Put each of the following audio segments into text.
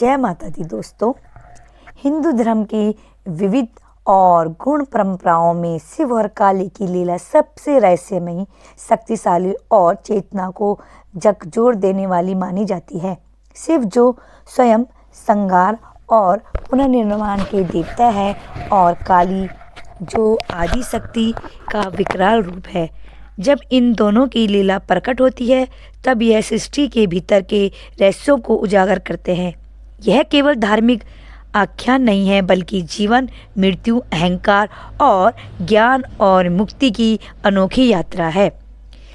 जय माता दी दोस्तों। हिंदू धर्म की विविध और गुण परंपराओं में शिव और काली की लीला सबसे रहस्यमयी, शक्तिशाली और चेतना को झकझोर देने वाली मानी जाती है। शिव जो स्वयं संहार और पुनर्निर्माण के देवता है और काली जो आदि शक्ति का विकराल रूप है। जब इन दोनों की लीला प्रकट होती है तब यह सृष्टि के भीतर के रहस्यों को उजागर करते हैं। यह केवल धार्मिक आख्यान नहीं है बल्कि जीवन, मृत्यु, अहंकार और ज्ञान और मुक्ति की अनोखी यात्रा है।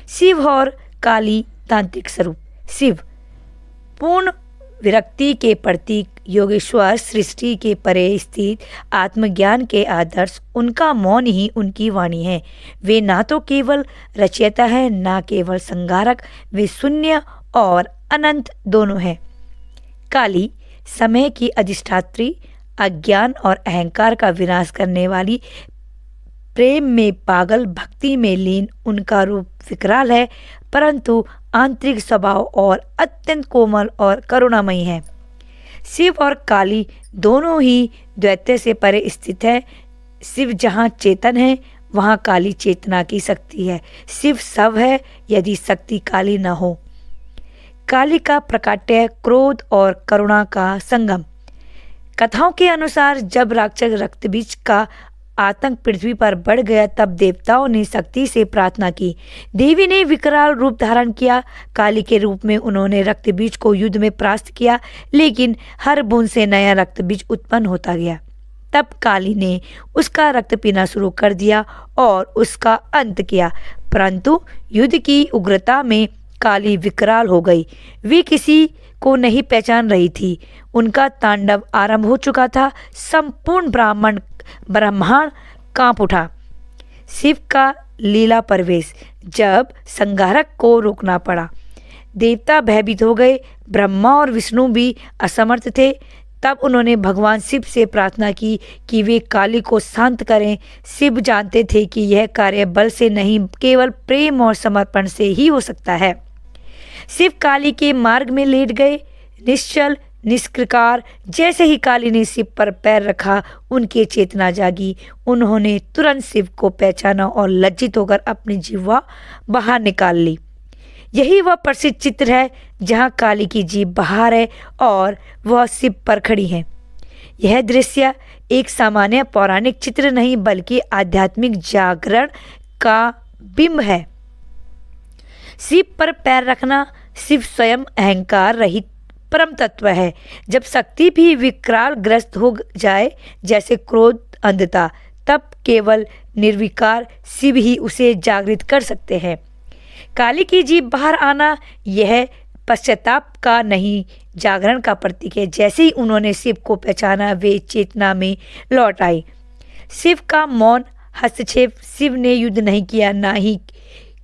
शिव और काली तांत्रिक स्वरूप। शिव पूर्ण विरक्ति के प्रतीक, योगेश्वर, सृष्टि के परे स्थित आत्मज्ञान के आदर्श। उनका मौन ही उनकी वाणी है। वे ना तो केवल रचयिता है, ना केवल संहारक, वे शून्य और अनंत दोनों हैं। काली समय की अधिष्ठात्री, अज्ञान और अहंकार का विनाश करने वाली, प्रेम में पागल, भक्ति में लीन। उनका रूप विकराल है परंतु आंतरिक स्वभाव और अत्यंत कोमल और करुणामयी है। शिव और काली दोनों ही द्वैत से परे स्थित है। शिव जहाँ चेतन है वहाँ काली चेतना की शक्ति है। शिव सब है यदि शक्ति काली न हो। काली का प्रकाट्य क्रोध और करुणा का संगम। कथाओं के अनुसार जब राक्षस रक्तबीज का आतंक पृथ्वी पर बढ़ गया तब देवताओं ने शक्ति से प्रार्थना की। देवी ने विकराल रूप धारण किया। काली के रूप में उन्होंने रक्तबीज को युद्ध में परास्त किया, लेकिन हर बूंद से नया रक्तबीज उत्पन्न होता गया। तब काली ने उसका रक्त पीना शुरू कर दिया और उसका अंत किया, परंतु युद्ध की उग्रता में काली विकराल हो गई। वे किसी को नहीं पहचान रही थी। उनका तांडव आरंभ हो चुका था। संपूर्ण ब्रह्मांड कांप उठा। शिव का लीला प्रवेश। जब संहारक को रोकना पड़ा, देवता भयभीत हो गए। ब्रह्मा और विष्णु भी असमर्थ थे। तब उन्होंने भगवान शिव से प्रार्थना की कि वे काली को शांत करें। शिव जानते थे कि यह कार्य बल से नहीं, केवल प्रेम और समर्पण से ही हो सकता है। शिव काली के मार्ग में लेट गए, निश्चल, निष्क्रिकार। जैसे ही काली ने शिव पर पैर रखा, उनकी चेतना जागी। उन्होंने तुरंत शिव को पहचाना और लज्जित होकर अपनी जिह्वा बाहर निकाल ली। यही वह प्रसिद्ध चित्र है जहाँ काली की जीभ बाहर है और वह शिव पर खड़ी है। यह दृश्य एक सामान्य पौराणिक चित्र नहीं बल्कि आध्यात्मिक जागरण का बिंब है। शिव पर पैर रखना। शिव स्वयं अहंकार रहित परम तत्व है। जब शक्ति भी विकराल ग्रस्त हो जाए, जैसे क्रोध, अंधता, तब केवल निर्विकार शिव ही उसे जागृत कर सकते हैं। काली की जीभ बाहर आना यह पश्चाताप का नहीं, जागरण का प्रतीक है। जैसे ही उन्होंने शिव को पहचाना, वे चेतना में लौट आई। शिव का मौन हस्तक्षेप। शिव ने युद्ध नहीं किया, ना ही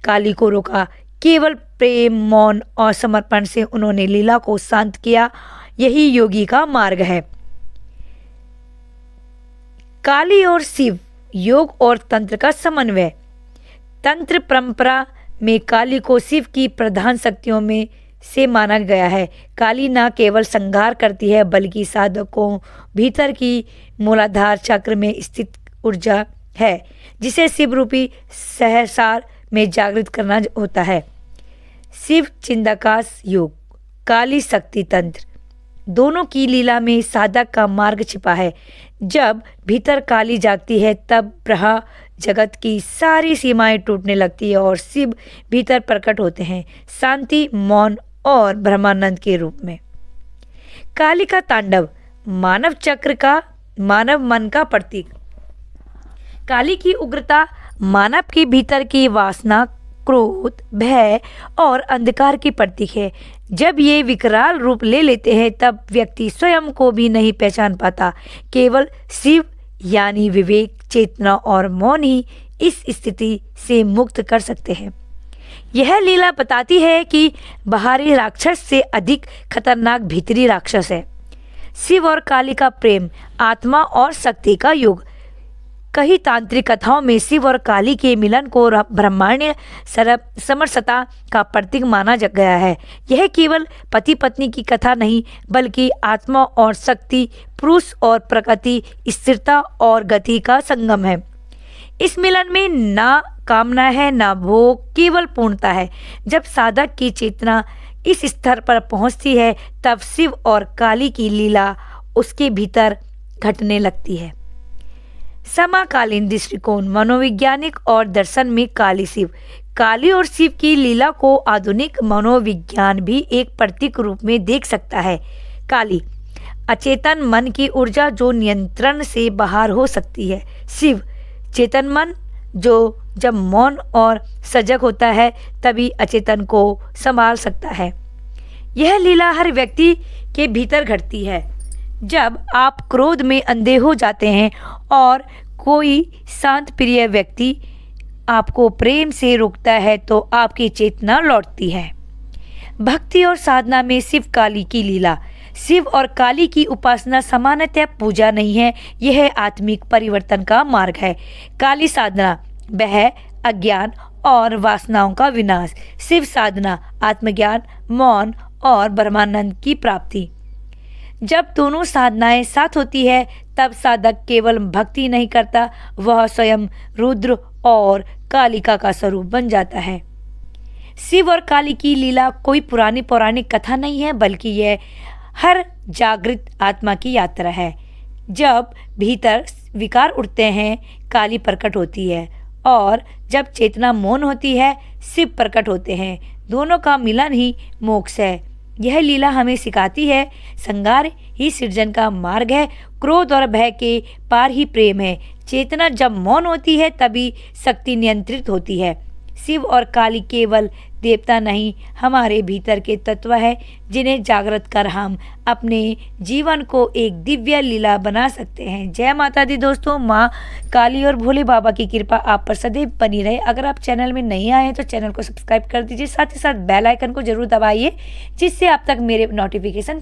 काली को रोका। केवल प्रेम, मौन और समर्पण से उन्होंने लीला को शांत किया। यही योगी का मार्ग है। काली और शिव, योग और तंत्र का समन्वय। तंत्र परंपरा में काली को शिव की प्रधान शक्तियों में से माना गया है। काली न केवल संहार करती है बल्कि साधकों भीतर की मूलाधार चक्र में स्थित ऊर्जा है, जिसे शिव रूपी सहसार में जागृत करना होता है। शिव चिंदाकाश योग, काली शक्ति तंत्र, दोनों की लीला में साधक का मार्ग छिपा है। जब भीतर काली जागती है तब ब्रह्म जगत की सारी सीमाएं टूटने लगती है और शिव भीतर प्रकट होते हैं, शांति, मौन और ब्रह्मानंद के रूप में। काली का तांडव, मानव चक्र का, मानव मन का प्रतीक। काली की उग्रता मानव के भीतर की वासना, क्रोध, भय और अंधकार की प्रतीक है। जब ये विकराल रूप ले लेते हैं तब व्यक्ति स्वयं को भी नहीं पहचान पाता। केवल शिव यानी विवेक, चेतना और मौन ही इस स्थिति से मुक्त कर सकते हैं। यह लीला बताती है कि बाहरी राक्षस से अधिक खतरनाक भीतरी राक्षस है। शिव और काली का प्रेम, आत्मा और शक्ति का युग। कई तांत्रिक कथाओं में शिव और काली के मिलन को ब्रह्मांडीय समरसता का प्रतीक माना गया है। यह केवल पति पत्नी की कथा नहीं, बल्कि आत्मा और शक्ति, पुरुष और प्रकृति, स्थिरता और गति का संगम है। इस मिलन में ना कामना है, ना भोग, केवल पूर्णता है। जब साधक की चेतना इस स्तर पर पहुंचती है, तब शिव और काली की लीला उसके भीतर घटने लगती है। समकालीन दृष्टिकोण, मनोवैज्ञानिक और दर्शन में काली और शिव की लीला को आधुनिक मनोविज्ञान भी एक प्रतीक रूप में देख सकता है। काली अचेतन मन की ऊर्जा जो नियंत्रण से बाहर हो सकती है। शिव चेतन मन जो जब मौन और सजग होता है तभी अचेतन को संभाल सकता है। यह लीला हर व्यक्ति के भीतर घटती है। जब आप क्रोध में अंधे हो जाते हैं और कोई शांत प्रिय व्यक्ति आपको प्रेम से रोकता है तो आपकी चेतना लौटती है। भक्ति और साधना में शिव काली की लीला। शिव और काली की उपासना सामान्यतः पूजा नहीं है, यह आत्मिक परिवर्तन का मार्ग है। काली साधना वह अज्ञान और वासनाओं का विनाश, शिव साधना आत्मज्ञान, मौन और ब्रह्मानंद की प्राप्ति। जब दोनों साधनाएं साथ होती है तब साधक केवल भक्ति नहीं करता, वह स्वयं रुद्र और कालिका का स्वरूप बन जाता है। शिव और काली की लीला कोई पुरानी पौराणिक कथा नहीं है, बल्कि यह हर जागृत आत्मा की यात्रा है। जब भीतर विकार उठते हैं, काली प्रकट होती है, और जब चेतना मौन होती है, शिव प्रकट होते हैं। दोनों का मिलन ही मोक्ष है। यह लीला हमें सिखाती है, संहार ही सृजन का मार्ग है, क्रोध और भय के पार ही प्रेम है। चेतना जब मौन होती है तभी शक्ति नियंत्रित होती है। शिव और काली केवल देवता नहीं, हमारे भीतर के तत्व है, जिन्हें जागृत कर हम अपने जीवन को एक दिव्य लीला बना सकते हैं। जय माता दी दोस्तों। माँ काली और भोले बाबा की कृपा आप पर सदैव बनी रहे। अगर आप चैनल में नहीं आए हैं तो चैनल को सब्सक्राइब कर दीजिए, साथ ही साथ बेल आइकन को जरूर दबाइए, जिससे आप तक मेरे नोटिफिकेशन